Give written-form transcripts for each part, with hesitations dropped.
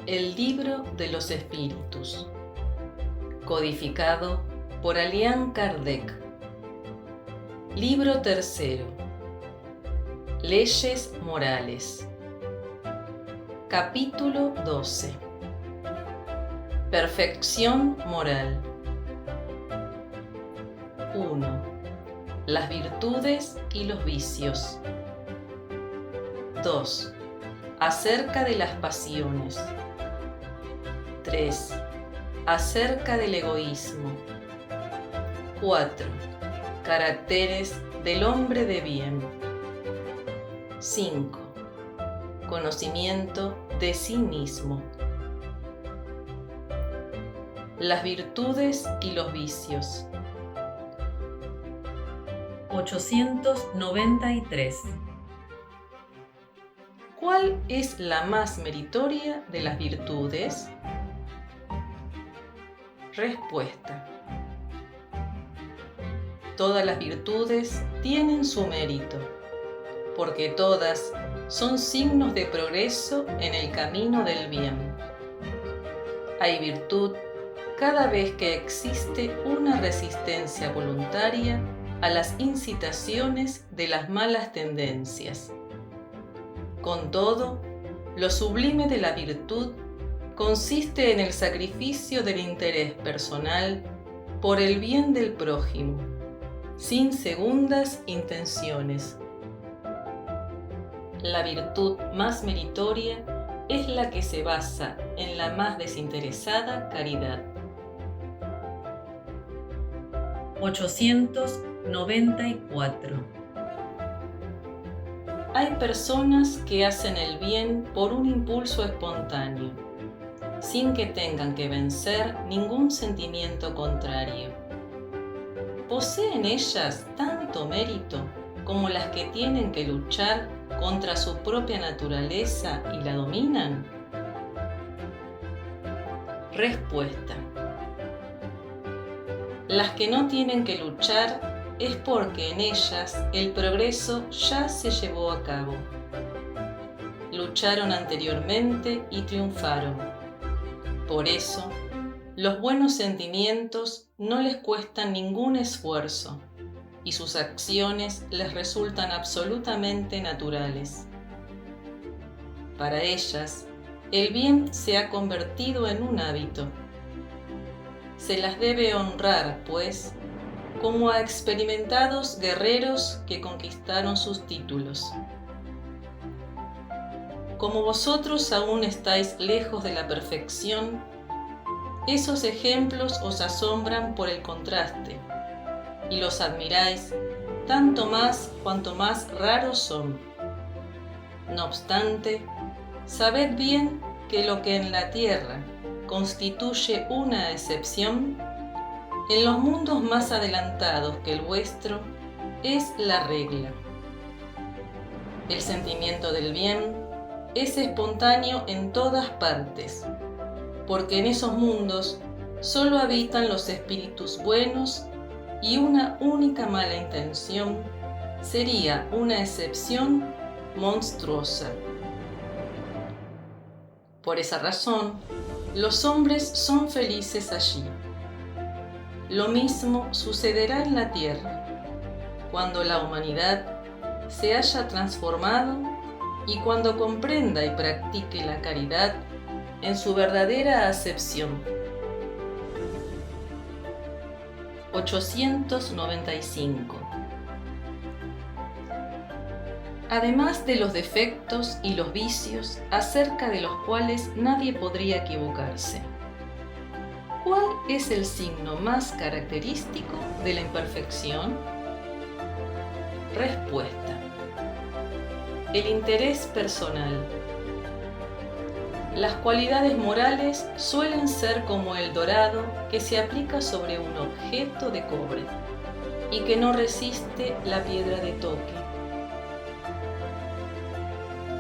El libro de los espíritus, codificado por Allan Kardec. Libro tercero. Leyes morales. Capítulo 12. Perfección moral. 1. Las virtudes y los vicios. 2. Acerca de las pasiones. 3. Acerca del egoísmo. 4. Caracteres del hombre de bien. 5. Conocimiento de sí mismo. Las virtudes y los vicios. 893. ¿Cuál es la más meritoria de las virtudes? Respuesta. Todas las virtudes tienen su mérito, porque todas son signos de progreso en el camino del bien. Hay virtud cada vez que existe una resistencia voluntaria a las incitaciones de las malas tendencias. Con todo, lo sublime de la virtud consiste en el sacrificio del interés personal por el bien del prójimo, sin segundas intenciones. La virtud más meritoria es la que se basa en la más desinteresada caridad. 894. Hay personas que hacen el bien por un impulso espontáneo, sin que tengan que vencer ningún sentimiento contrario. ¿Poseen ellas tanto mérito como las que tienen que luchar contra su propia naturaleza y la dominan? Respuesta. Las que no tienen que luchar es porque en ellas el progreso ya se llevó a cabo. Lucharon anteriormente y triunfaron. Por eso, los buenos sentimientos no les cuestan ningún esfuerzo y sus acciones les resultan absolutamente naturales. Para ellas, el bien se ha convertido en un hábito. Se las debe honrar, pues, como a experimentados guerreros que conquistaron sus títulos. Como vosotros aún estáis lejos de la perfección, esos ejemplos os asombran por el contraste, y los admiráis tanto más cuanto más raros son. No obstante, sabed bien que lo que en la tierra constituye una excepción, en los mundos más adelantados que el vuestro, es la regla. El sentimiento del bien es espontáneo en todas partes, porque en esos mundos solo habitan los espíritus buenos y una única mala intención sería una excepción monstruosa. Por esa razón, los hombres son felices allí. Lo mismo sucederá en la tierra, cuando la humanidad se haya transformado y cuando comprenda y practique la caridad en su verdadera acepción. 895. Además de los defectos y los vicios acerca de los cuales nadie podría equivocarse, ¿cuál es el signo más característico de la imperfección? Respuesta. El interés personal. Las cualidades morales suelen ser como el dorado que se aplica sobre un objeto de cobre y que no resiste la piedra de toque.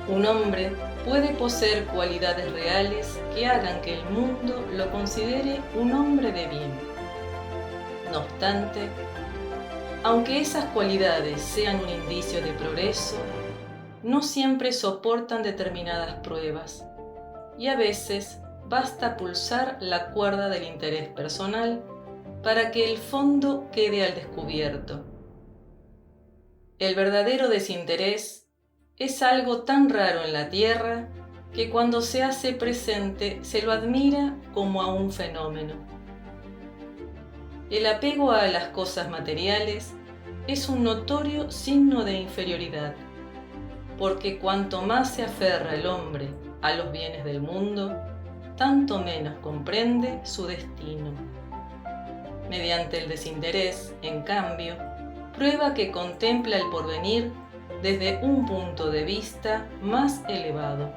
Un hombre puede poseer cualidades reales que hagan que el mundo lo considere un hombre de bien. No obstante, aunque esas cualidades sean un indicio de progreso, no siempre soportan determinadas pruebas y a veces basta pulsar la cuerda del interés personal para que el fondo quede al descubierto. El verdadero desinterés es algo tan raro en la Tierra que cuando se hace presente se lo admira como a un fenómeno. El apego a las cosas materiales es un notorio signo de inferioridad, porque cuanto más se aferra el hombre a los bienes del mundo, tanto menos comprende su destino. Mediante el desinterés, en cambio, prueba que contempla el porvenir desde un punto de vista más elevado.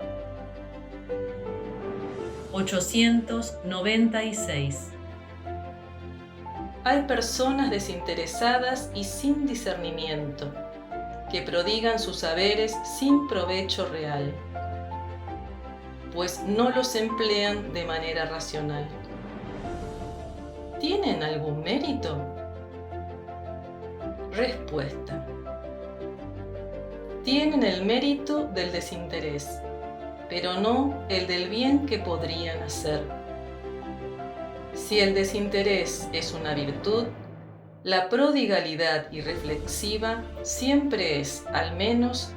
896. Hay personas desinteresadas y sin discernimiento, que prodigan sus saberes sin provecho real, pues no los emplean de manera racional. ¿Tienen algún mérito? Respuesta: tienen el mérito del desinterés, pero no el del bien que podrían hacer. Si el desinterés es una virtud, la prodigalidad irreflexiva siempre es, al menos,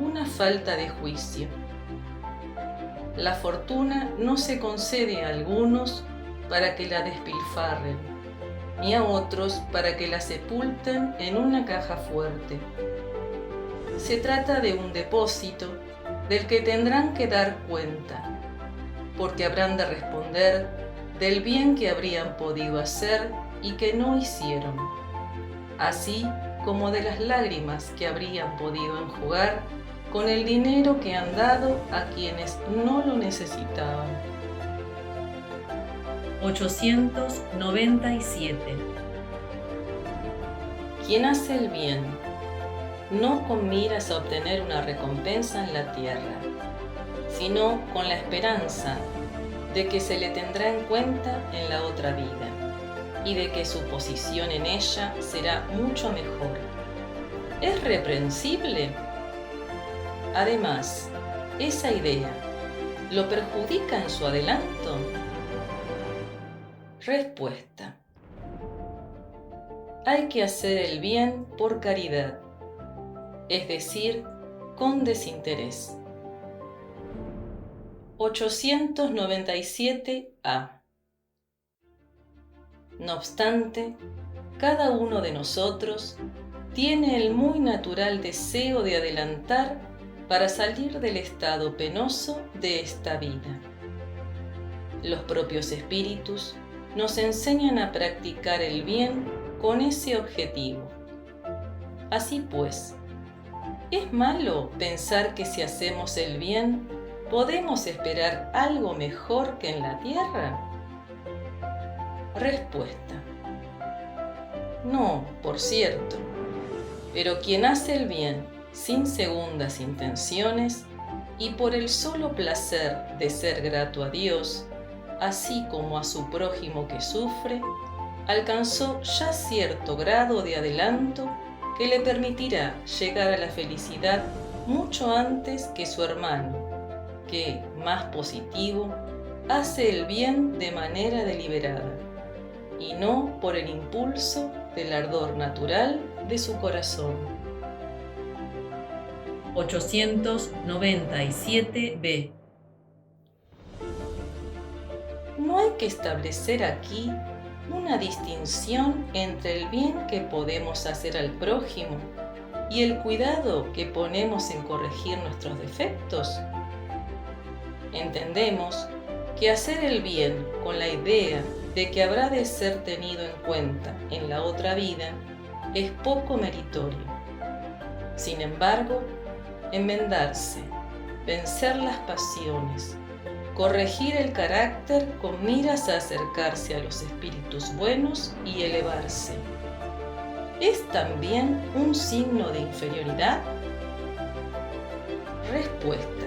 una falta de juicio. La fortuna no se concede a algunos para que la despilfarren, ni a otros para que la sepulten en una caja fuerte. Se trata de un depósito del que tendrán que dar cuenta, porque habrán de responder del bien que habrían podido hacer y que no hicieron, así como de las lágrimas que habrían podido enjugar con el dinero que han dado a quienes no lo necesitaban. 897. Quien hace el bien, no con miras a obtener una recompensa en la tierra, sino con la esperanza de que se le tendrá en cuenta en la otra vida y de que su posición en ella será mucho mejor. ¿Es reprensible? Además, esa idea ¿lo perjudica en su adelanto? Respuesta: hay que hacer el bien por caridad, es decir, con desinterés. 897a. No obstante, cada uno de nosotros tiene el muy natural deseo de adelantar para salir del estado penoso de esta vida. Los propios espíritus nos enseñan a practicar el bien con ese objetivo. Así pues, ¿es malo pensar que si hacemos el bien podemos esperar algo mejor que en la tierra? Respuesta: no, por cierto, pero quien hace el bien sin segundas intenciones y por el solo placer de ser grato a Dios, así como a su prójimo que sufre, alcanzó ya cierto grado de adelanto que le permitirá llegar a la felicidad mucho antes que su hermano, que, más positivo, hace el bien de manera deliberada, y no por el impulso del ardor natural de su corazón. 897b. No hay que establecer aquí una distinción entre el bien que podemos hacer al prójimo y el cuidado que ponemos en corregir nuestros defectos. Entendemos que hacer el bien con la idea de que habrá de ser tenido en cuenta en la otra vida es poco meritorio. Sin embargo, enmendarse, vencer las pasiones, corregir el carácter con miras a acercarse a los espíritus buenos y elevarse, ¿es también un signo de inferioridad? Respuesta: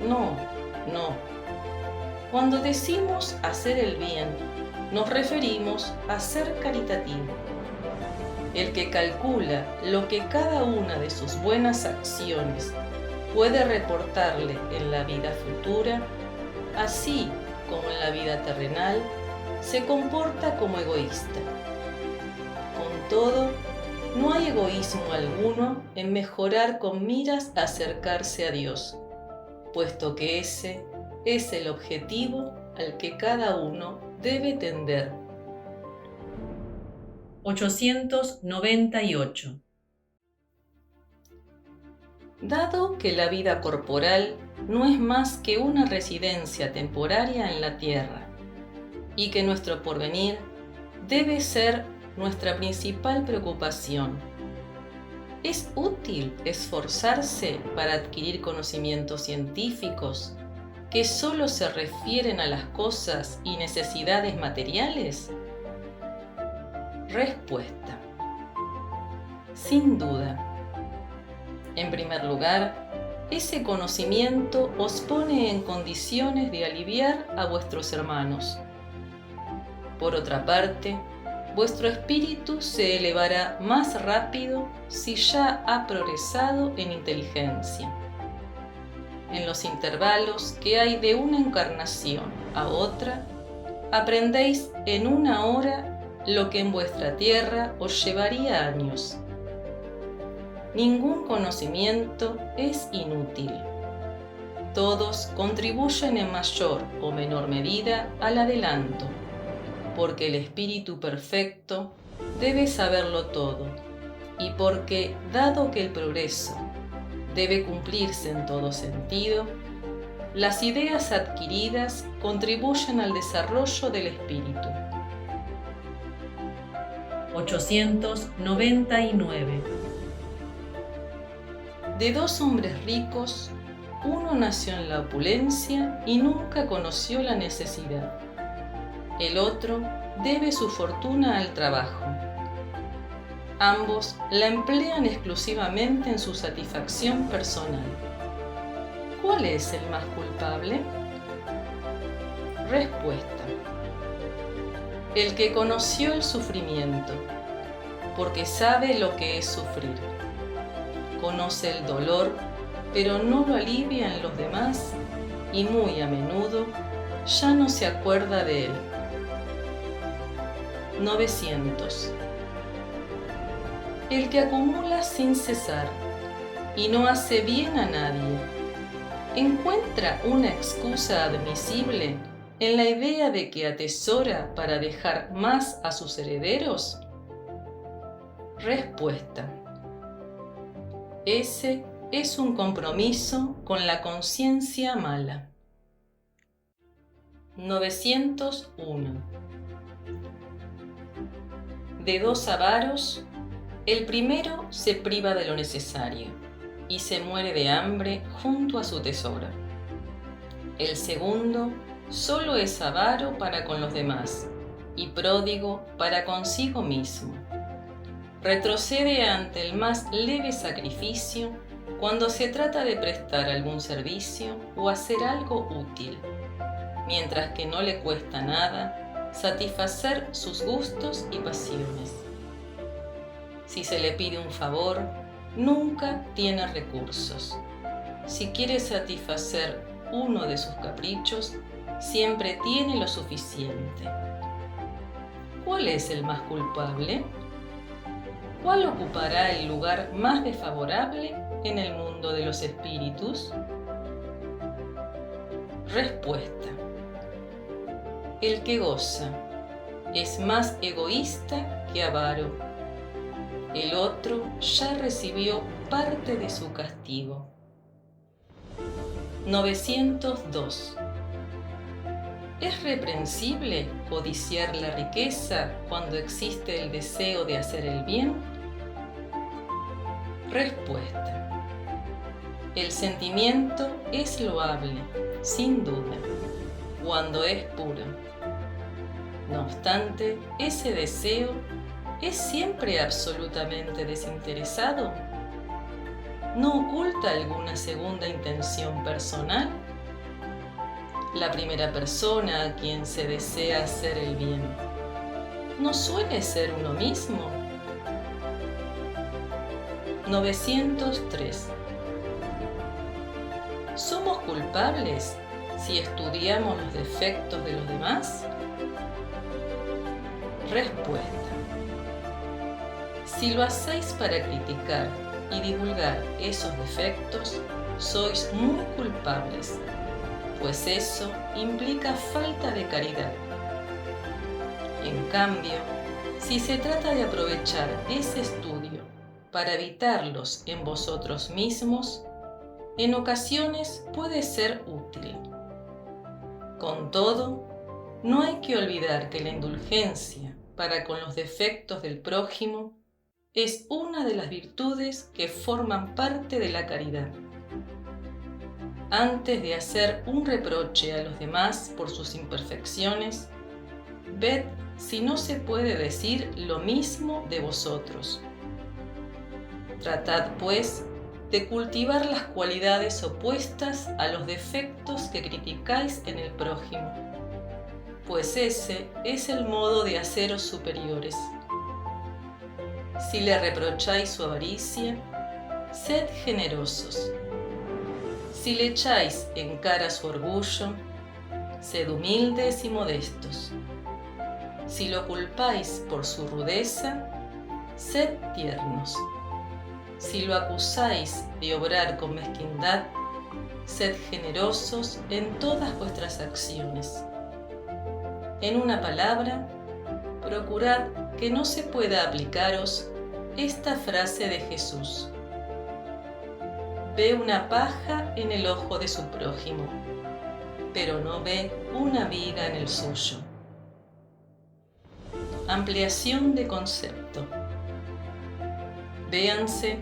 no. Cuando decimos hacer el bien, nos referimos a ser caritativo. El que calcula lo que cada una de sus buenas acciones puede reportarle en la vida futura, así como en la vida terrenal, se comporta como egoísta. Con todo, no hay egoísmo alguno en mejorar con miras a acercarse a Dios, puesto que ese es el objetivo al que cada uno debe tender. 898. Dado que la vida corporal no es más que una residencia temporaria en la tierra, y que nuestro porvenir debe ser nuestra principal preocupación, ¿es útil esforzarse para adquirir conocimientos científicos que solo se refieren a las cosas y necesidades materiales? Respuesta: sin duda. En primer lugar, ese conocimiento os pone en condiciones de aliviar a vuestros hermanos. Por otra parte, vuestro espíritu se elevará más rápido si ya ha progresado en inteligencia. En los intervalos que hay de una encarnación a otra, aprendéis en una hora lo que en vuestra tierra os llevaría años. Ningún conocimiento es inútil. Todos contribuyen en mayor o menor medida al adelanto, porque el Espíritu Perfecto debe saberlo todo, y porque, dado que el progreso debe cumplirse en todo sentido, las ideas adquiridas contribuyen al desarrollo del espíritu. 899. De dos hombres ricos, uno nació en la opulencia y nunca conoció la necesidad. El otro debe su fortuna al trabajo. Ambos la emplean exclusivamente en su satisfacción personal. ¿Cuál es el más culpable? Respuesta: el que conoció el sufrimiento, porque sabe lo que es sufrir. Conoce el dolor, pero no lo alivia en los demás y muy a menudo ya no se acuerda de él. 900. El que acumula sin cesar y no hace bien a nadie, ¿encuentra una excusa admisible en la idea de que atesora para dejar más a sus herederos? Respuesta: ese es un compromiso con la conciencia mala. 901. De dos avaros, el primero se priva de lo necesario y se muere de hambre junto a su tesoro. El segundo solo es avaro para con los demás y pródigo para consigo mismo. Retrocede ante el más leve sacrificio cuando se trata de prestar algún servicio o hacer algo útil, mientras que no le cuesta nada satisfacer sus gustos y pasiones. Si se le pide un favor, nunca tiene recursos. Si quiere satisfacer uno de sus caprichos, siempre tiene lo suficiente. ¿Cuál es el más culpable? ¿Cuál ocupará el lugar más desfavorable en el mundo de los espíritus? Respuesta: el que goza es más egoísta que avaro. El otro ya recibió parte de su castigo. 902. ¿Es reprensible codiciar la riqueza cuando existe el deseo de hacer el bien? Respuesta: el sentimiento es loable, sin duda, cuando es puro. No obstante, ese deseo ¿es siempre absolutamente desinteresado? ¿No oculta alguna segunda intención personal? La primera persona a quien se desea hacer el bien, ¿no suele ser uno mismo? 903. culpables si estudiamos los defectos de los demás? Respuesta. Si lo hacéis para criticar y divulgar esos defectos, sois muy culpables, pues eso implica falta de caridad. En cambio, si se trata de aprovechar ese estudio para evitarlos en vosotros mismos, en ocasiones puede ser útil. Con todo, no hay que olvidar que la indulgencia para con los defectos del prójimo es una de las virtudes que forman parte de la caridad. Antes de hacer un reproche a los demás por sus imperfecciones, ved si no se puede decir lo mismo de vosotros. Tratad, pues, de cultivar las cualidades opuestas a los defectos que criticáis en el prójimo, pues ese es el modo de haceros superiores. Si le reprocháis su avaricia, sed generosos. Si le echáis en cara su orgullo, sed humildes y modestos. Si lo culpáis por su rudeza, sed tiernos. Si lo acusáis de obrar con mezquindad, sed generosos en todas vuestras acciones. En una palabra, procurad que no se pueda aplicaros esta frase de Jesús: ve una paja en el ojo de su prójimo, pero no ve una viga en el suyo. Ampliación de concepto. Véanse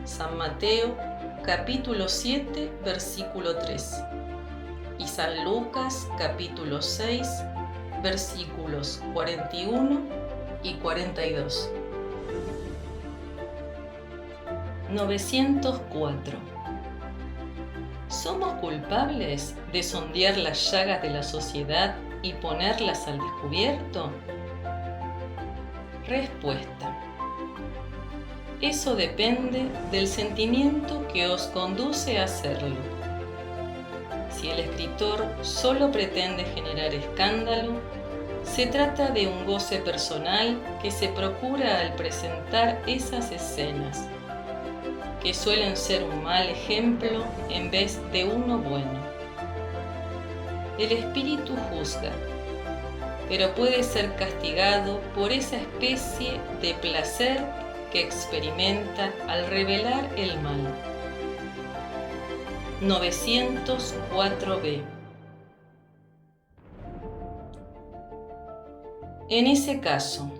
San Mateo capítulo 7 versículo 3 y San Lucas capítulo 6 versículos 41 y 42. 904. ¿Somos culpables de sondear las llagas de la sociedad y ponerlas al descubierto? Respuesta. Eso depende del sentimiento que os conduce a hacerlo. Si el escritor solo pretende generar escándalo, se trata de un goce personal que se procura al presentar esas escenas, que suelen ser un mal ejemplo en vez de uno bueno. El espíritu juzga, pero puede ser castigado por esa especie de placer que experimenta al revelar el mal. 904b. En ese caso,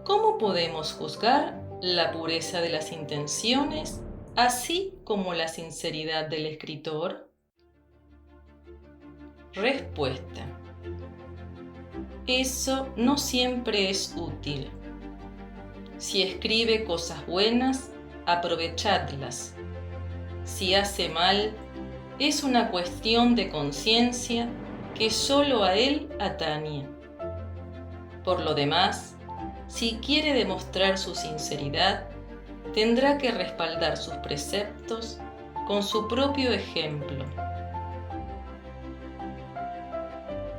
¿cómo podemos juzgar la pureza de las intenciones, así como la sinceridad del escritor? Respuesta. Eso no siempre es útil. Si escribe cosas buenas, aprovechadlas. Si hace mal, es una cuestión de conciencia que solo a él atañe. Por lo demás, si quiere demostrar su sinceridad, tendrá que respaldar sus preceptos con su propio ejemplo.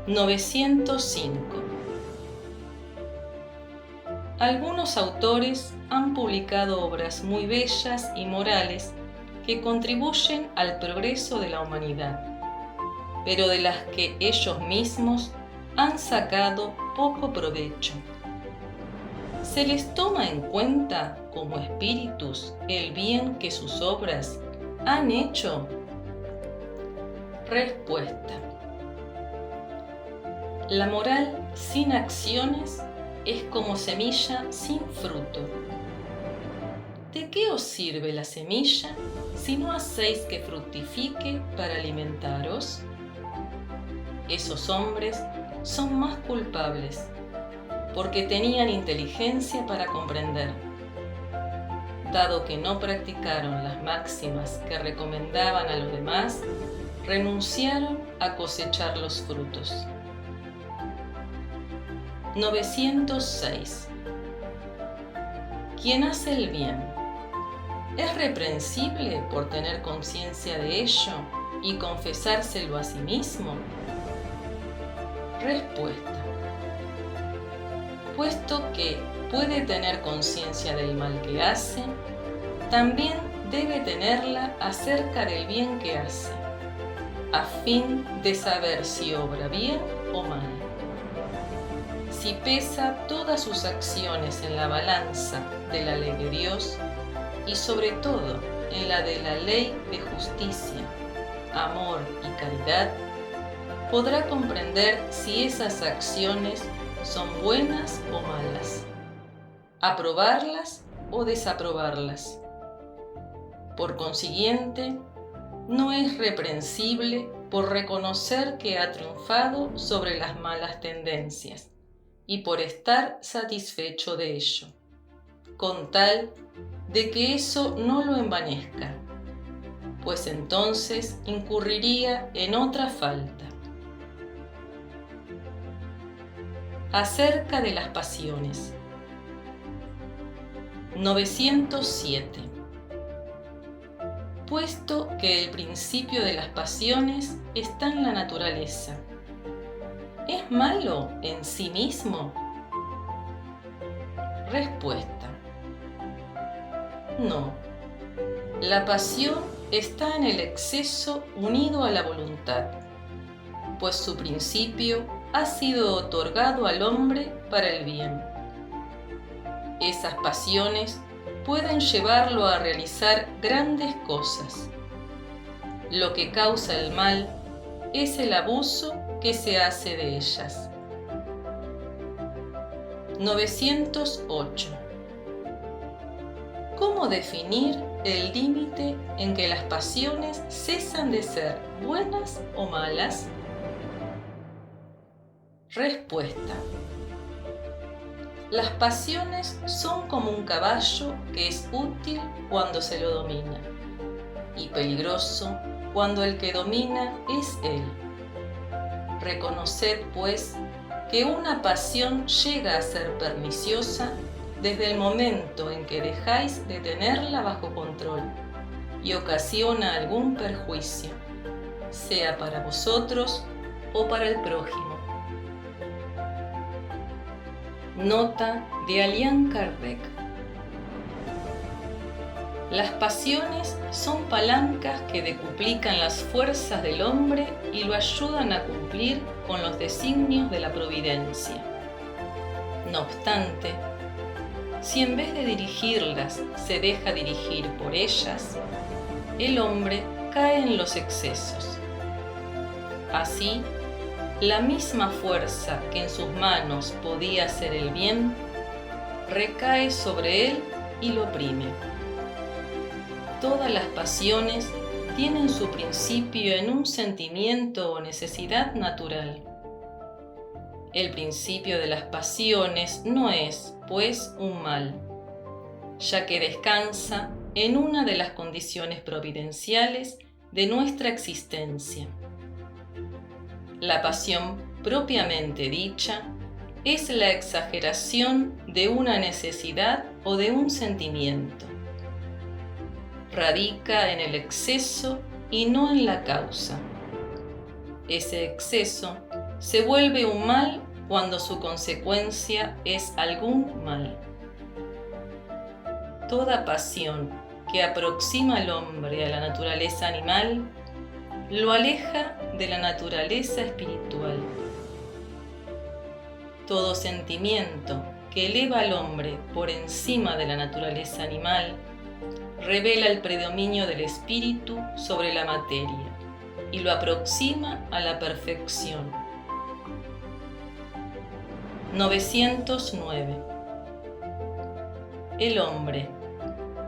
905. Algunos autores han publicado obras muy bellas y morales que contribuyen al progreso de la humanidad, pero de las que ellos mismos han sacado poco provecho. ¿Se les toma en cuenta como espíritus el bien que sus obras han hecho? Respuesta. La moral sin acciones es como semilla sin fruto. ¿De qué os sirve la semilla si no hacéis que fructifique para alimentaros? Esos hombres son más culpables, porque tenían inteligencia para comprender. Dado que no practicaron las máximas que recomendaban a los demás, renunciaron a cosechar los frutos. 906. Quien hace el bien, ¿es reprensible por tener conciencia de ello y confesárselo a sí mismo? Respuesta. Puesto que puede tener conciencia del mal que hace, también debe tenerla acerca del bien que hace, a fin de saber si obra bien o mal. Si pesa todas sus acciones en la balanza de la ley de Dios y sobre todo en la de la ley de justicia, amor y caridad, podrá comprender si esas acciones son buenas o malas, aprobarlas o desaprobarlas. Por consiguiente, no es reprensible por reconocer que ha triunfado sobre las malas tendencias y por estar satisfecho de ello, con tal de que eso no lo envanezca, pues entonces incurriría en otra falta. Acerca de las pasiones. 907. Puesto que el principio de las pasiones está en la naturaleza, ¿es malo en sí mismo? Respuesta. No. La pasión está en el exceso unido a la voluntad, pues su principio ha sido otorgado al hombre para el bien. Esas pasiones pueden llevarlo a realizar grandes cosas. Lo que causa el mal es el abuso que se hace de ellas. 908. ¿Cómo definir el límite en que las pasiones cesan de ser buenas o malas? Respuesta. Las pasiones son como un caballo que es útil cuando se lo domina y peligroso cuando el que domina es él. Reconoced, pues, que una pasión llega a ser perniciosa desde el momento en que dejáis de tenerla bajo control y ocasiona algún perjuicio, sea para vosotros o para el prójimo. Nota de Allan Kardec. Las pasiones son palancas que decuplican las fuerzas del hombre y lo ayudan a cumplir con los designios de la providencia. No obstante, si en vez de dirigirlas se deja dirigir por ellas, el hombre cae en los excesos. Así, la misma fuerza que en sus manos podía hacer el bien, recae sobre él y lo oprime. Todas las pasiones tienen su principio en un sentimiento o necesidad natural. El principio de las pasiones no es, pues, un mal, ya que descansa en una de las condiciones providenciales de nuestra existencia. La pasión propiamente dicha es la exageración de una necesidad o de un sentimiento. Radica en el exceso y no en la causa. Ese exceso se vuelve un mal cuando su consecuencia es algún mal. Toda pasión que aproxima al hombre a la naturaleza animal lo aleja de la naturaleza espiritual. Todo sentimiento que eleva al hombre por encima de la naturaleza animal revela el predominio del espíritu sobre la materia y lo aproxima a la perfección. 909. El hombre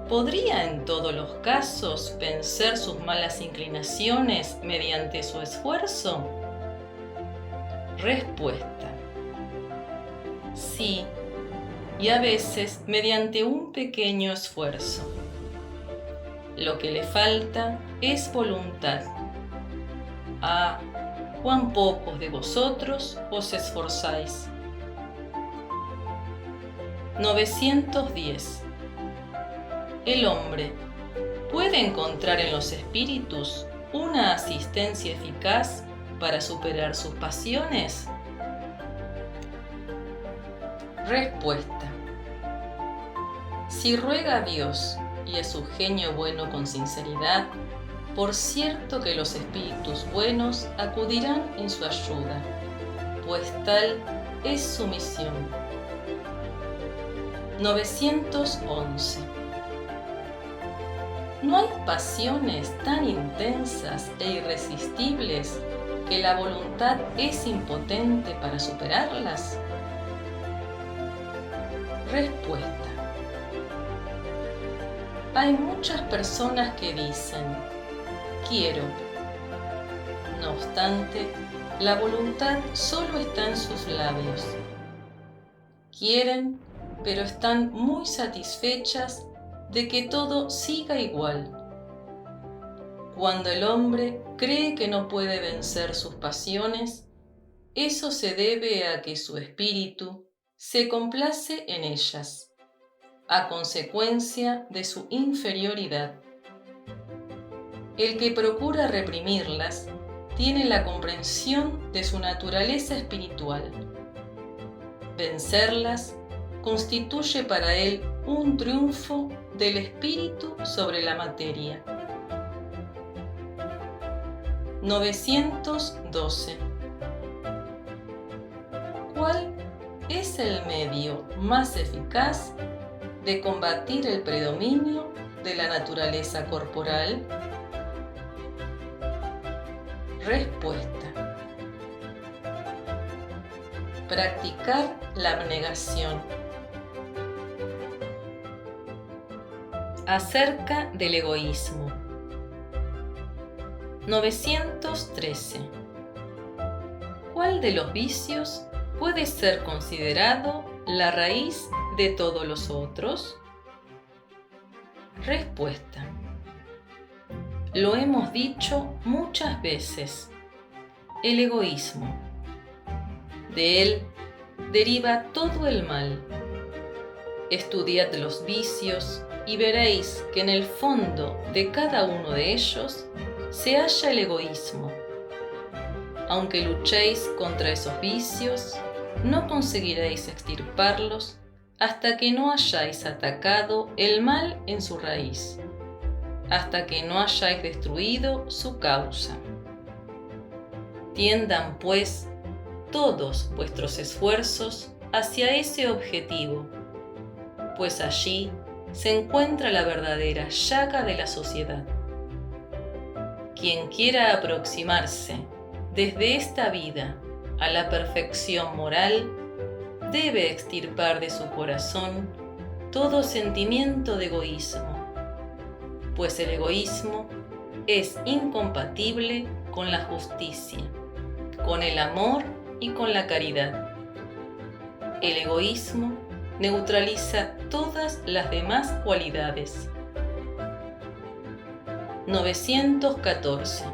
¿podría en todos los casos vencer sus malas inclinaciones mediante su esfuerzo? Respuesta. Sí, y a veces mediante un pequeño esfuerzo. Lo que le falta es voluntad. Ah, cuán pocos de vosotros os esforzáis. 910. El hombre puede encontrar en los espíritus una asistencia eficaz para superar sus pasiones? Respuesta. Si ruega a Dios y a su genio bueno con sinceridad, por cierto que los espíritus buenos acudirán en su ayuda, pues tal es su misión. 911. ¿No hay pasiones tan intensas e irresistibles que la voluntad es impotente para superarlas? Respuesta. Hay muchas personas que dicen, quiero. No obstante, la voluntad solo está en sus labios. Quieren, pero están muy satisfechas de que todo siga igual. Cuando el hombre cree que no puede vencer sus pasiones, eso se debe a que su espíritu se complace en ellas, a consecuencia de su inferioridad. El que procura reprimirlas tiene la comprensión de su naturaleza espiritual. Vencerlas constituye para él un triunfo del espíritu sobre la materia. 912. ¿Cuál es el medio más eficaz de combatir el predominio de la naturaleza corporal? Respuesta. Practicar la abnegación. Acerca del egoísmo. 913. ¿Cuál de los vicios puede ser considerado la raíz de todos los otros? Respuesta. Lo hemos dicho muchas veces, el egoísmo. De él deriva todo el mal. Estudiad los vicios y veréis que en el fondo de cada uno de ellos se halla el egoísmo. Aunque luchéis contra esos vicios, no conseguiréis extirparlos hasta que no hayáis atacado el mal en su raíz, hasta que no hayáis destruido su causa. Tiendan, pues, todos vuestros esfuerzos hacia ese objetivo, pues allí se encuentra la verdadera llaga de la sociedad. Quien quiera aproximarse desde esta vida a la perfección moral, debe extirpar de su corazón todo sentimiento de egoísmo, pues el egoísmo es incompatible con la justicia, con el amor y con la caridad. El egoísmo neutraliza todas las demás cualidades. 914.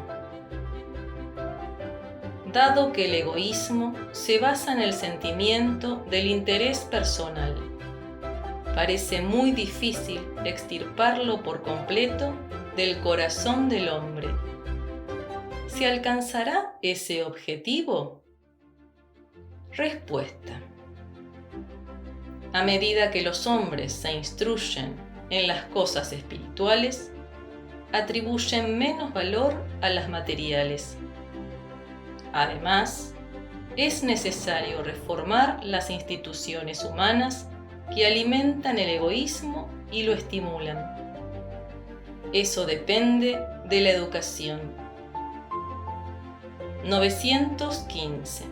Dado que el egoísmo se basa en el sentimiento del interés personal, parece muy difícil extirparlo por completo del corazón del hombre. ¿Se alcanzará ese objetivo? Respuesta. A medida que los hombres se instruyen en las cosas espirituales, atribuyen menos valor a las materiales. Además, es necesario reformar las instituciones humanas que alimentan el egoísmo y lo estimulan. Eso depende de la educación. 915.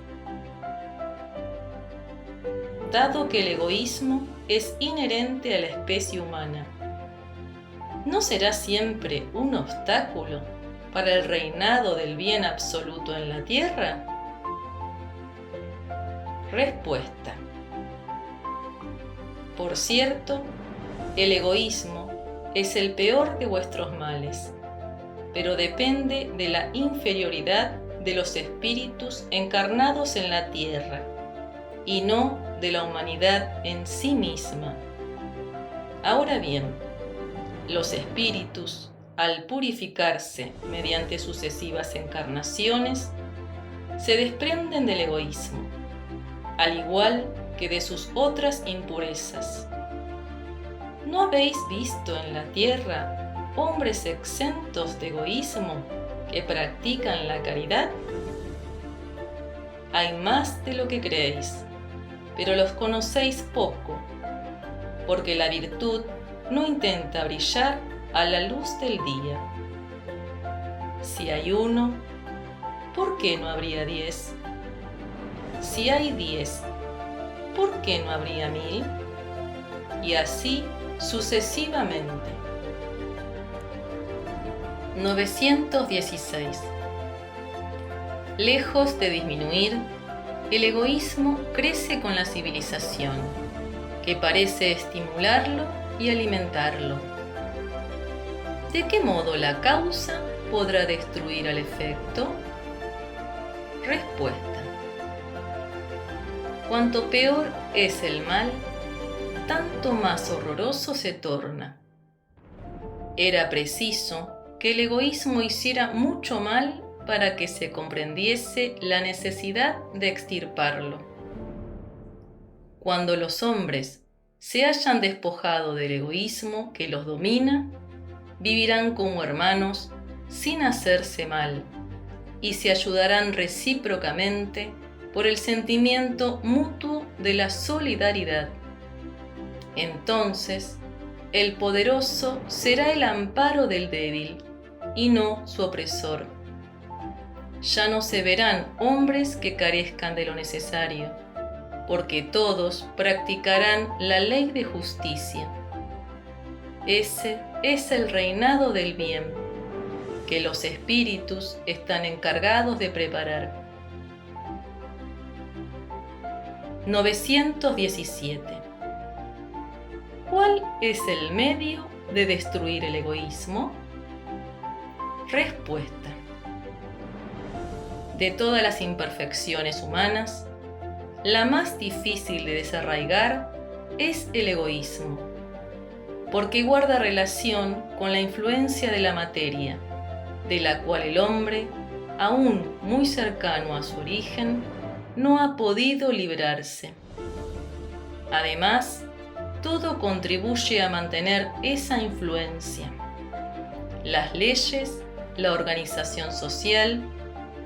Dado que el egoísmo es inherente a la especie humana, ¿no será siempre un obstáculo para el reinado del bien absoluto en la tierra? Respuesta. Por cierto, el egoísmo es el peor de vuestros males, pero depende de la inferioridad de los espíritus encarnados en la tierra y no de la humanidad en sí misma. Ahora bien, los espíritus al purificarse mediante sucesivas encarnaciones, se desprenden del egoísmo, al igual que de sus otras impurezas. ¿No habéis visto en la tierra hombres exentos de egoísmo que practican la caridad? Hay más de lo que creéis, pero los conocéis poco, porque la virtud no intenta brillar a la luz del día. Si hay uno, ¿por qué no habría 10? Si hay 10, ¿por qué no habría 1000? Y así sucesivamente. 916. Lejos de disminuir, el egoísmo crece con la civilización, que parece estimularlo y alimentarlo. ¿De qué modo la causa podrá destruir al efecto? Respuesta. Cuanto peor es el mal, tanto más horroroso se torna. Era preciso que el egoísmo hiciera mucho mal para que se comprendiese la necesidad de extirparlo. Cuando los hombres se hayan despojado del egoísmo que los domina, vivirán como hermanos sin hacerse mal y se ayudarán recíprocamente por el sentimiento mutuo de la solidaridad. Entonces, el poderoso será el amparo del débil y no su opresor. Ya no se verán hombres que carezcan de lo necesario, porque todos practicarán la ley de justicia. Ese es el reinado del bien, que los espíritus están encargados de preparar. 917. ¿Cuál es el medio de destruir el egoísmo? Respuesta. De todas las imperfecciones humanas, la más difícil de desarraigar es el egoísmo, porque guarda relación con la influencia de la materia, de la cual el hombre, aún muy cercano a su origen, no ha podido librarse. Además, todo contribuye a mantener esa influencia: las leyes, la organización social,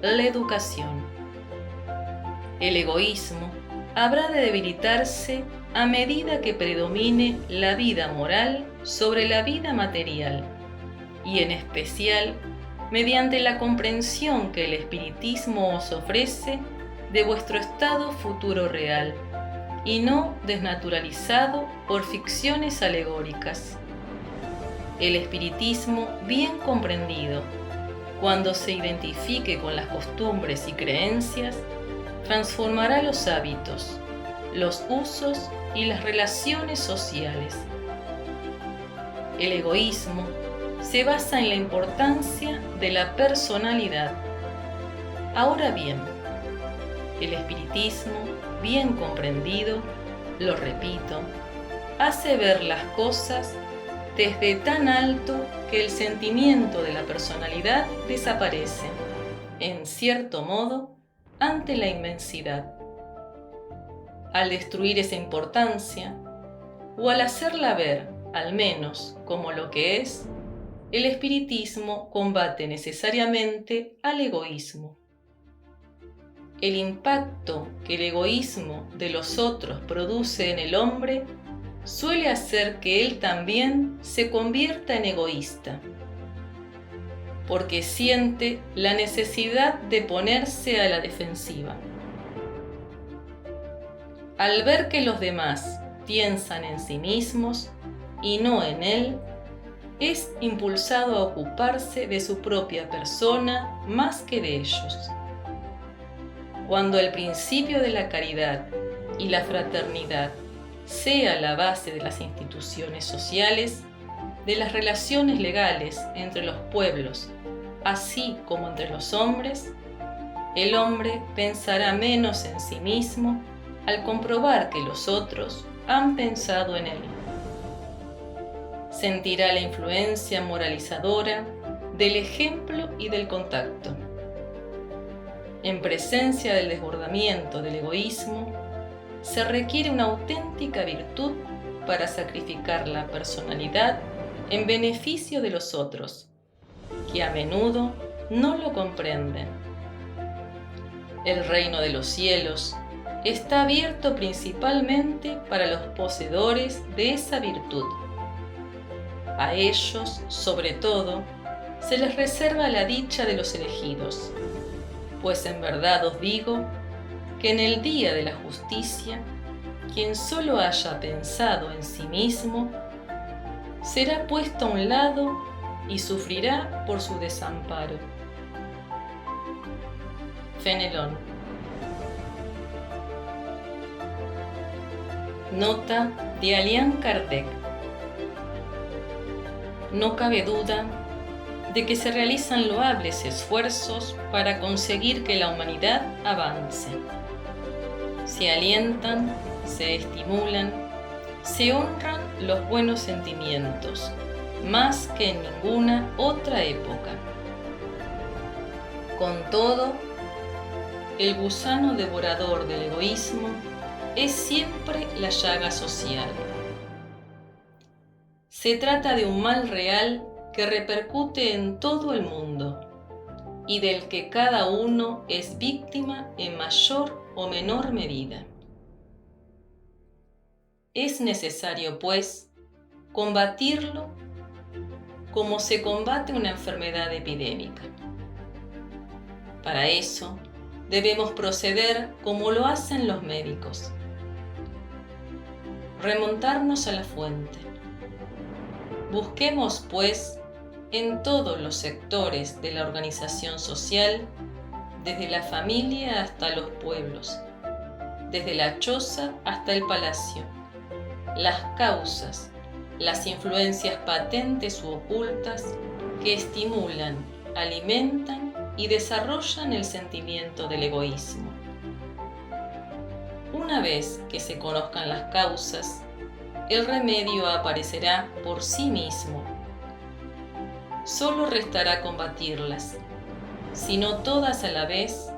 la educación. El egoísmo habrá de debilitarse a medida que predomine la vida moral sobre la vida material, y en especial mediante la comprensión que el espiritismo os ofrece de vuestro estado futuro real, y no desnaturalizado por ficciones alegóricas. El espiritismo bien comprendido, cuando se identifique con las costumbres y creencias, transformará los hábitos, los usos y las relaciones sociales. El egoísmo se basa en la importancia de la personalidad. Ahora bien, el espiritismo, bien comprendido, lo repito, hace ver las cosas desde tan alto que el sentimiento de la personalidad desaparece, en cierto modo, ante la inmensidad. Al destruir esa importancia, o al hacerla ver, al menos, como lo que es, el espiritismo combate necesariamente al egoísmo. El impacto que el egoísmo de los otros produce en el hombre suele hacer que él también se convierta en egoísta, porque siente la necesidad de ponerse a la defensiva. Al ver que los demás piensan en sí mismos y no en él, es impulsado a ocuparse de su propia persona más que de ellos. Cuando el principio de la caridad y la fraternidad sea la base de las instituciones sociales, de las relaciones legales entre los pueblos, así como entre los hombres, el hombre pensará menos en sí mismo al comprobar que los otros han pensado en él. sentirá la influencia moralizadora del ejemplo y del contacto. En presencia del desbordamiento del egoísmo, se requiere una auténtica virtud para sacrificar la personalidad en beneficio de los otros, que a menudo no lo comprenden. El reino de los cielos está abierto principalmente para los poseedores de esa virtud. A ellos, sobre todo, se les reserva la dicha de los elegidos, pues en verdad os digo que en el día de la justicia, quien solo haya pensado en sí mismo, será puesto a un lado y sufrirá por su desamparo. Fenelón. Nota de Allan Kardec. No cabe duda de que se realizan loables esfuerzos para conseguir que la humanidad avance. Se alientan, se estimulan, se honran los buenos sentimientos, más que en ninguna otra época. Con todo, el gusano devorador del egoísmo es siempre la llaga social. Se trata de un mal real que repercute en todo el mundo y del que cada uno es víctima en mayor o menor medida. Es necesario, pues, combatirlo como se combate una enfermedad epidémica. Para eso, debemos proceder como lo hacen los médicos. Remontarnos a la fuente. Busquemos, pues, en todos los sectores de la organización social, desde la familia hasta los pueblos, desde la choza hasta el palacio, las causas, las influencias patentes u ocultas que estimulan, alimentan y desarrollan el sentimiento del egoísmo. Una vez que se conozcan las causas, el remedio aparecerá por sí mismo. Solo restará combatirlas, si no todas a la vez,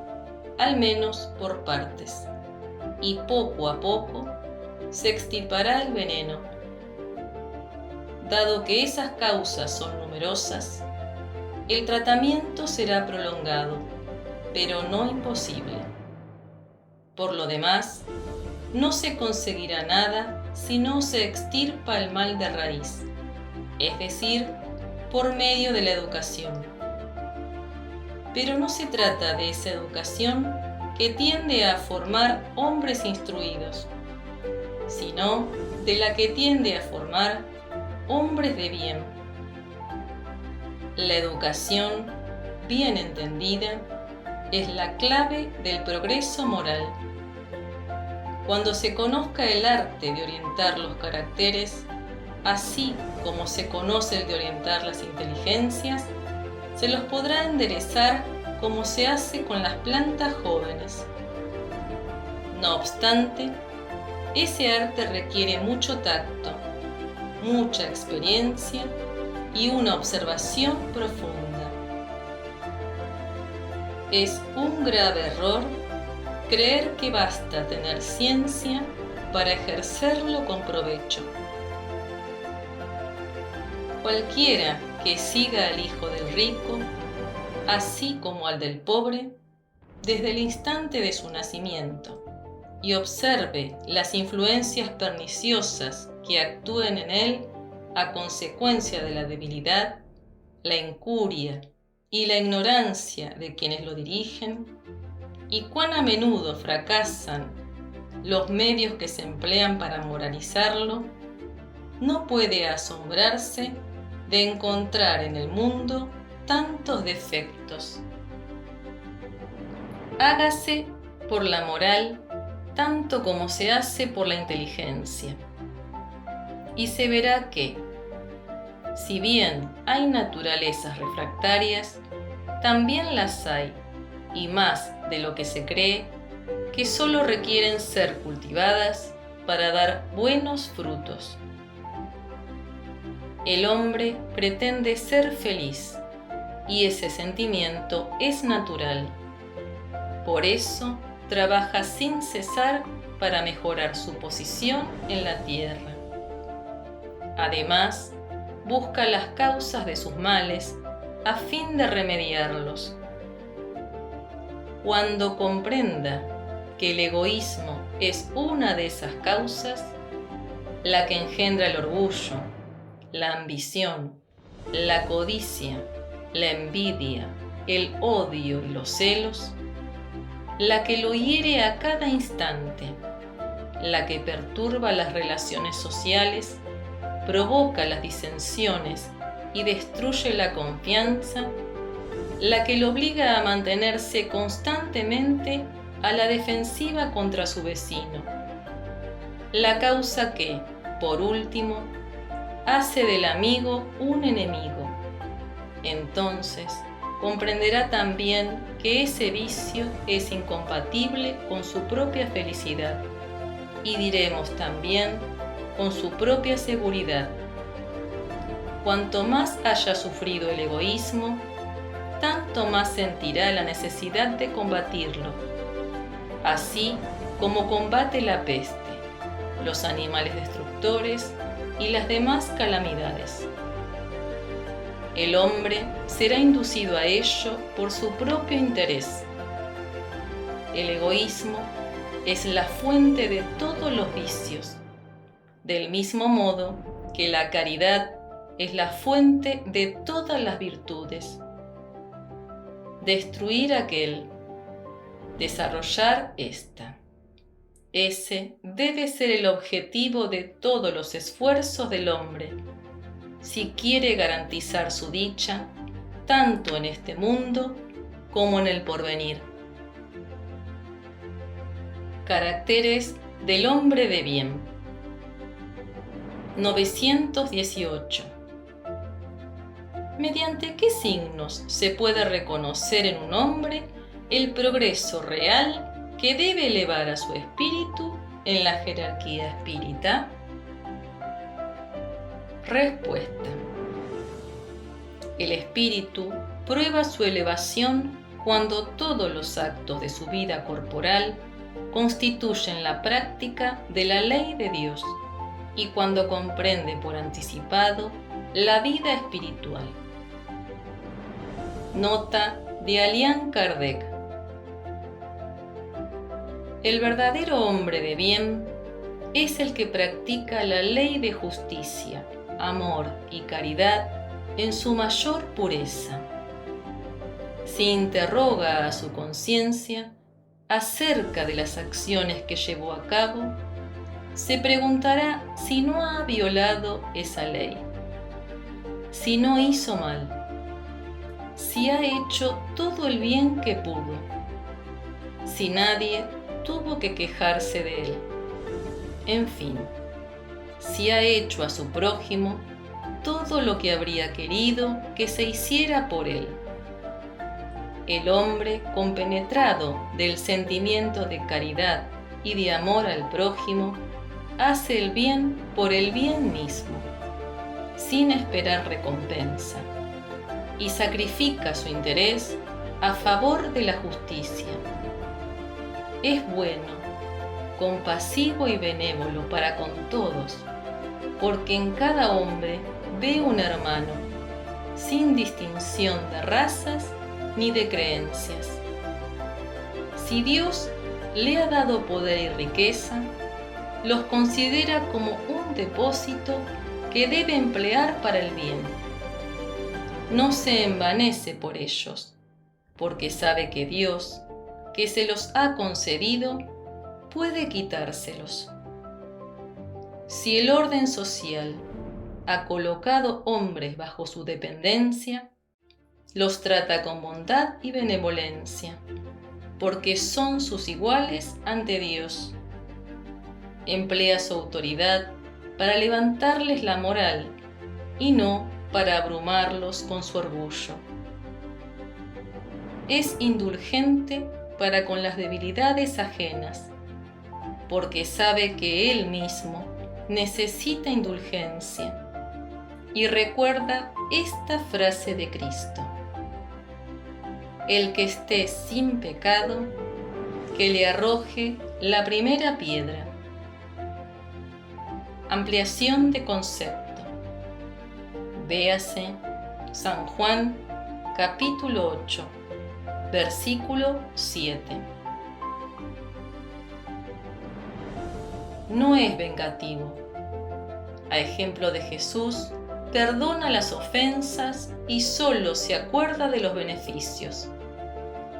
al menos por partes, y poco a poco se extirpará el veneno. Dado que esas causas son numerosas, el tratamiento será prolongado, pero no imposible. Por lo demás, no se conseguirá nada si no se extirpa el mal de raíz, es decir, por medio de la educación. Pero no se trata de esa educación que tiende a formar hombres instruidos, sino de la que tiende a formar hombres de bien. La educación, bien entendida, es la clave del progreso moral. Cuando se conozca el arte de orientar los caracteres, así como se conoce el de orientar las inteligencias, se los podrá enderezar como se hace con las plantas jóvenes. No obstante, ese arte requiere mucho tacto, mucha experiencia y una observación profunda. Es un grave error creer que basta tener ciencia para ejercerlo con provecho. Cualquiera que siga al hijo del rico, así como al del pobre, desde el instante de su nacimiento, y observe las influencias perniciosas que actúen en él a consecuencia de la debilidad, la incuria y la ignorancia de quienes lo dirigen, y cuán a menudo fracasan los medios que se emplean para moralizarlo, no puede asombrarse de encontrar en el mundo tantos defectos. Hágase por la moral tanto como se hace por la inteligencia, y se verá que, si bien hay naturalezas refractarias, también las hay, y más de lo que se cree, que solo requieren ser cultivadas para dar buenos frutos. El hombre pretende ser feliz y ese sentimiento es natural. Por eso trabaja sin cesar para mejorar su posición en la tierra. Además, busca las causas de sus males a fin de remediarlos. Cuando comprenda que el egoísmo es una de esas causas, la que engendra el orgullo, la ambición, la codicia, la envidia, el odio y los celos, la que lo hiere a cada instante, la que perturba las relaciones sociales, provoca las disensiones y destruye la confianza, la que lo obliga a mantenerse constantemente a la defensiva contra su vecino, la causa que, por último, hace del amigo un enemigo. Entonces, comprenderá también que ese vicio es incompatible con su propia felicidad y diremos también con su propia seguridad. Cuanto más haya sufrido el egoísmo, tanto más sentirá la necesidad de combatirlo, así como combate la peste, los animales destructores y las demás calamidades. El hombre será inducido a ello por su propio interés. El egoísmo es la fuente de todos los vicios, del mismo modo que la caridad es la fuente de todas las virtudes. Destruir aquel, desarrollar esta. Ese debe ser el objetivo de todos los esfuerzos del hombre, si quiere garantizar su dicha, tanto en este mundo como en el porvenir. Caracteres del hombre de bien. 918. ¿Mediante qué signos se puede reconocer en un hombre el progreso real que debe elevar a su espíritu en la jerarquía espírita? Respuesta. El espíritu prueba su elevación cuando todos los actos de su vida corporal constituyen la práctica de la ley de Dios y cuando comprende por anticipado la vida espiritual. Nota de Allan Kardec. El verdadero hombre de bien es el que practica la ley de justicia, amor y caridad en su mayor pureza. Si interroga a su conciencia acerca de las acciones que llevó a cabo, se preguntará si no ha violado esa ley, si no hizo mal, si ha hecho todo el bien que pudo, si nadie tuvo que quejarse de él. En fin, si ha hecho a su prójimo todo lo que habría querido que se hiciera por él. El hombre compenetrado del sentimiento de caridad y de amor al prójimo hace el bien por el bien mismo, sin esperar recompensa, y sacrifica su interés a favor de la justicia. Es bueno, compasivo y benévolo para con todos, porque en cada hombre ve un hermano, sin distinción de razas ni de creencias. Si Dios le ha dado poder y riqueza, los considera como un depósito que debe emplear para el bien. No se envanece por ellos, porque sabe que Dios, que se los ha concedido, puede quitárselos. Si el orden social ha colocado hombres bajo su dependencia, los trata con bondad y benevolencia, porque son sus iguales ante Dios. Emplea su autoridad para levantarles la moral y no para abrumarlos con su orgullo. Es indulgente para con las debilidades ajenas, porque sabe que él mismo necesita indulgencia, y recuerda esta frase de Cristo: el que esté sin pecado, que le arroje la primera piedra. Ampliación de concepto. Véase San Juan, capítulo 8, versículo 7. No es vengativo. A ejemplo de Jesús, perdona las ofensas y solo se acuerda de los beneficios,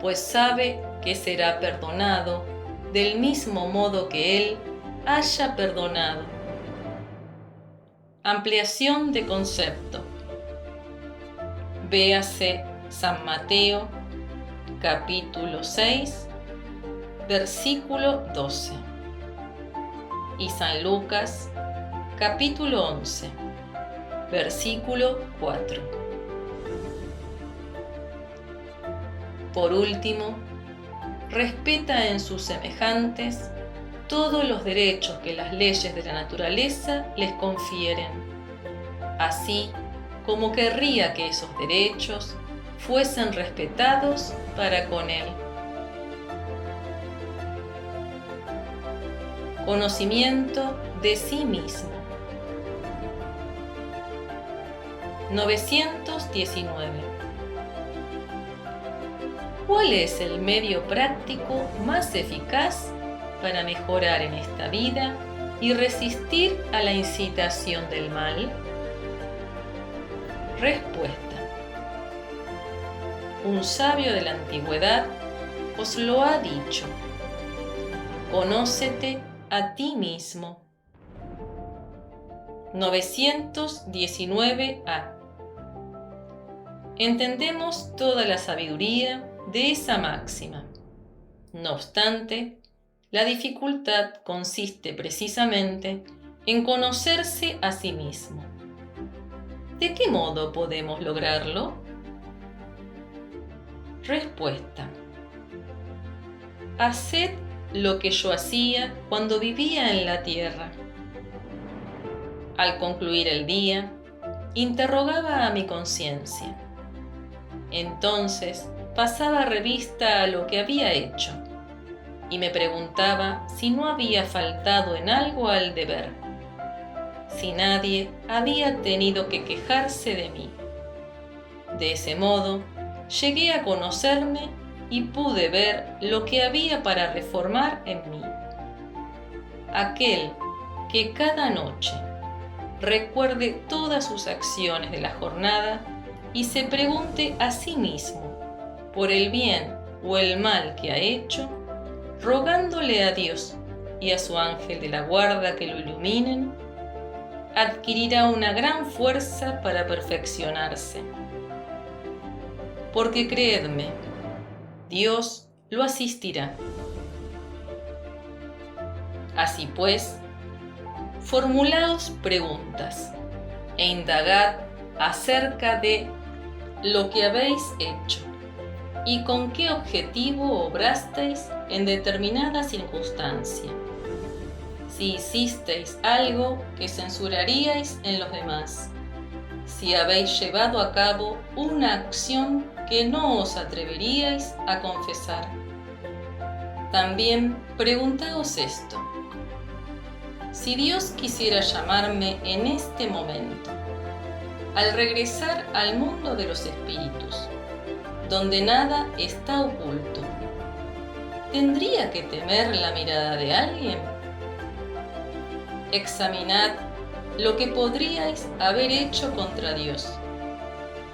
pues sabe que será perdonado del mismo modo que Él haya perdonado. Ampliación de concepto. Véase San Mateo, capítulo 6, versículo 12. Y San Lucas, capítulo 11, versículo 4. Por último, respeta en sus semejantes todos los derechos que las leyes de la naturaleza les confieren, así como querría que esos derechos fuesen respetados para con él. Conocimiento de sí mismo. 919. ¿Cuál es el medio práctico más eficaz para mejorar en esta vida y resistir a la incitación del mal? Respuesta. Un sabio de la antigüedad os lo ha dicho: conócete a ti mismo. 919a. Entendemos toda la sabiduría de esa máxima. No obstante, la dificultad consiste precisamente en conocerse a sí mismo. ¿De qué modo podemos lograrlo? Respuesta. Haced lo que yo hacía cuando vivía en la tierra. Al concluir el día, interrogaba a mi conciencia. Entonces pasaba revista a lo que había hecho y me preguntaba si no había faltado en algo al deber, si nadie había tenido que quejarse de mí. De ese modo, llegué a conocerme y pude ver lo que había para reformar en mí. Aquel que cada noche recuerde todas sus acciones de la jornada y se pregunte a sí mismo por el bien o el mal que ha hecho, rogándole a Dios y a su ángel de la guarda que lo iluminen, adquirirá una gran fuerza para perfeccionarse. Porque creedme, Dios lo asistirá. Así pues, formulaos preguntas e indagad acerca de lo que habéis hecho y con qué objetivo obrasteis en determinada circunstancia. Si hicisteis algo que censuraríais en los demás, si habéis llevado a cabo una acción que no os atreveríais a confesar. También preguntaos esto: si Dios quisiera llamarme en este momento, al regresar al mundo de los espíritus, donde nada está oculto, ¿tendría que temer la mirada de alguien? Examinad lo que podríais haber hecho contra Dios,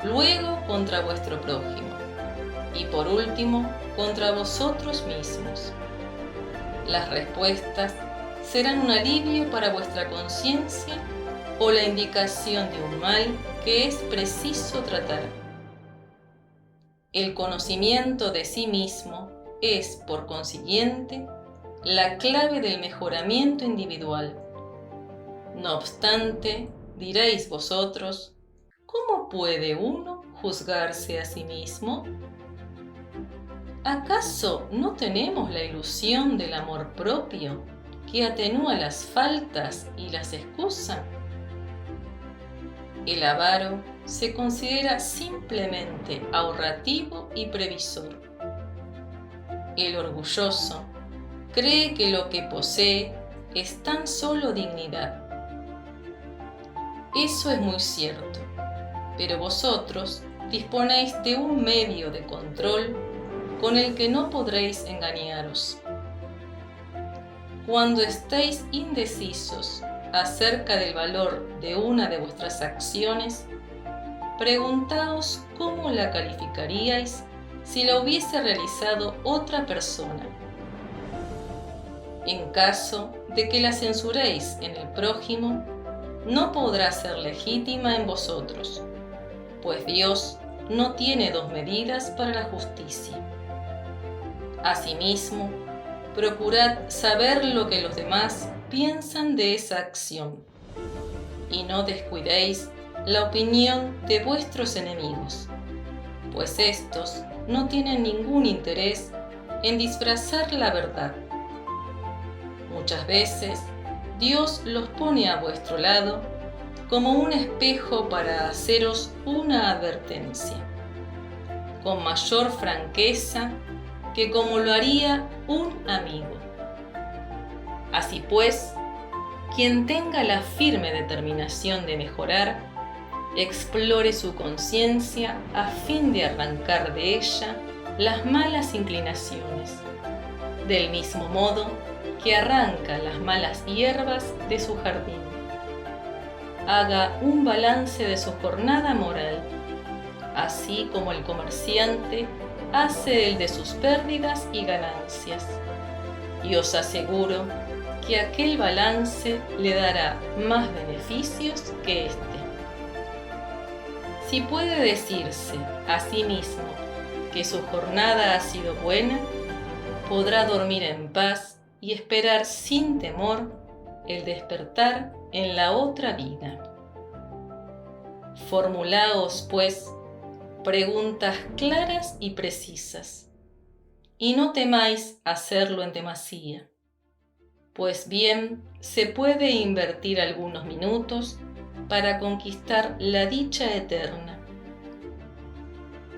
luego contra vuestro prójimo y por último contra vosotros mismos. Las respuestas serán un alivio para vuestra conciencia o la indicación de un mal que es preciso tratar. El conocimiento de sí mismo es, por consiguiente, la clave del mejoramiento individual. No obstante, diréis vosotros, ¿cómo puede uno juzgarse a sí mismo? ¿Acaso no tenemos la ilusión del amor propio que atenúa las faltas y las excusa? El avaro se considera simplemente ahorrativo y previsor. El orgulloso cree que lo que posee es tan solo dignidad. Eso es muy cierto, pero vosotros disponéis de un medio de control con el que no podréis engañaros. Cuando estéis indecisos acerca del valor de una de vuestras acciones, preguntaos cómo la calificaríais si la hubiese realizado otra persona. En caso de que la censuréis en el prójimo, no podrá ser legítima en vosotros, pues Dios no tiene dos medidas para la justicia. Asimismo, procurad saber lo que los demás piensan de esa acción, y no descuidéis la opinión de vuestros enemigos, pues éstos no tienen ningún interés en disfrazar la verdad. Muchas veces Dios los pone a vuestro lado como un espejo para haceros una advertencia, con mayor franqueza que como lo haría un amigo. Así pues, quien tenga la firme determinación de mejorar, explore su conciencia a fin de arrancar de ella las malas inclinaciones, del mismo modo que arranca las malas hierbas de su jardín. Haga un balance de su jornada moral, así como el comerciante hace el de sus pérdidas y ganancias, y os aseguro que aquel balance le dará más beneficios que este. Si puede decirse a sí mismo que su jornada ha sido buena, podrá dormir en paz y esperar sin temor el despertar en la otra vida. Formulaos, pues, preguntas claras y precisas, y no temáis hacerlo en demasía, pues bien se puede invertir algunos minutos para conquistar la dicha eterna.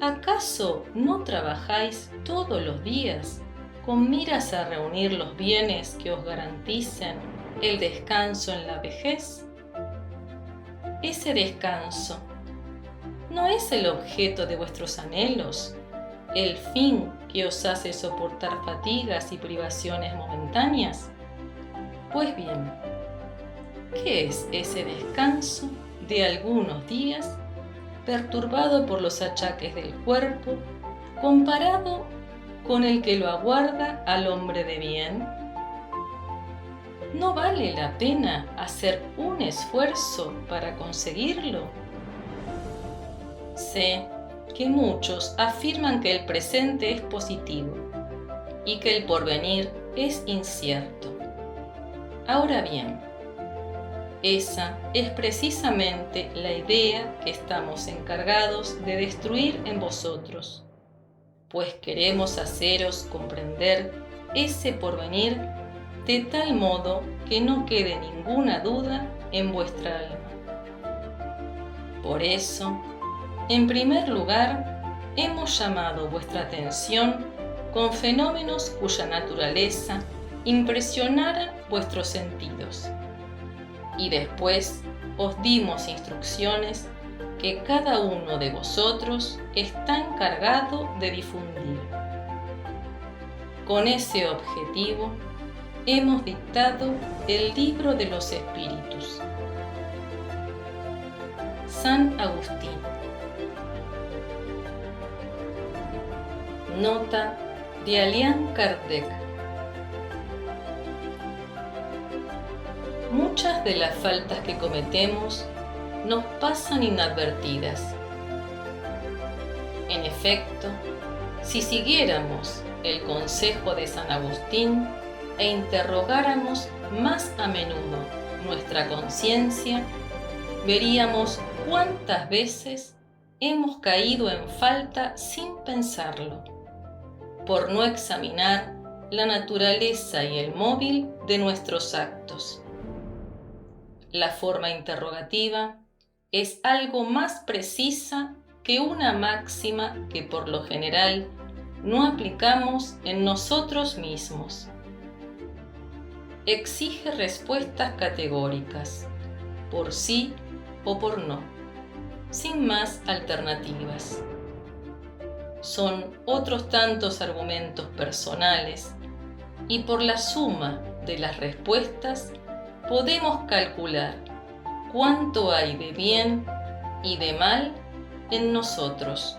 ¿Acaso no trabajáis todos los días con miras a reunir los bienes que os garanticen el descanso en la vejez? Ese descanso ¿no es el objeto de vuestros anhelos, el fin que os hace soportar fatigas y privaciones momentáneas? Pues bien, ¿qué es ese descanso de algunos días perturbado por los achaques del cuerpo comparado con el que lo aguarda al hombre de bien? ¿No vale la pena hacer un esfuerzo para conseguirlo? Sé que muchos afirman que el presente es positivo y que el porvenir es incierto. Ahora bien, esa es precisamente la idea que estamos encargados de destruir en vosotros, pues queremos haceros comprender ese porvenir de tal modo que no quede ninguna duda en vuestra alma. Por eso, en primer lugar, hemos llamado vuestra atención con fenómenos cuya naturaleza impresionara vuestros sentidos. Y después os dimos instrucciones que cada uno de vosotros está encargado de difundir. Con ese objetivo, hemos dictado el Libro de los Espíritus. San Agustín. Nota de Allan Kardec. Muchas de las faltas que cometemos nos pasan inadvertidas. En efecto, si siguiéramos el consejo de San Agustín e interrogáramos más a menudo nuestra conciencia, veríamos cuántas veces hemos caído en falta sin pensarlo, por no examinar la naturaleza y el móvil de nuestros actos. La forma interrogativa es algo más precisa que una máxima que por lo general no aplicamos en nosotros mismos. Exige respuestas categóricas, por sí o por no, sin más alternativas. Son otros tantos argumentos personales y por la suma de las respuestas podemos calcular cuánto hay de bien y de mal en nosotros.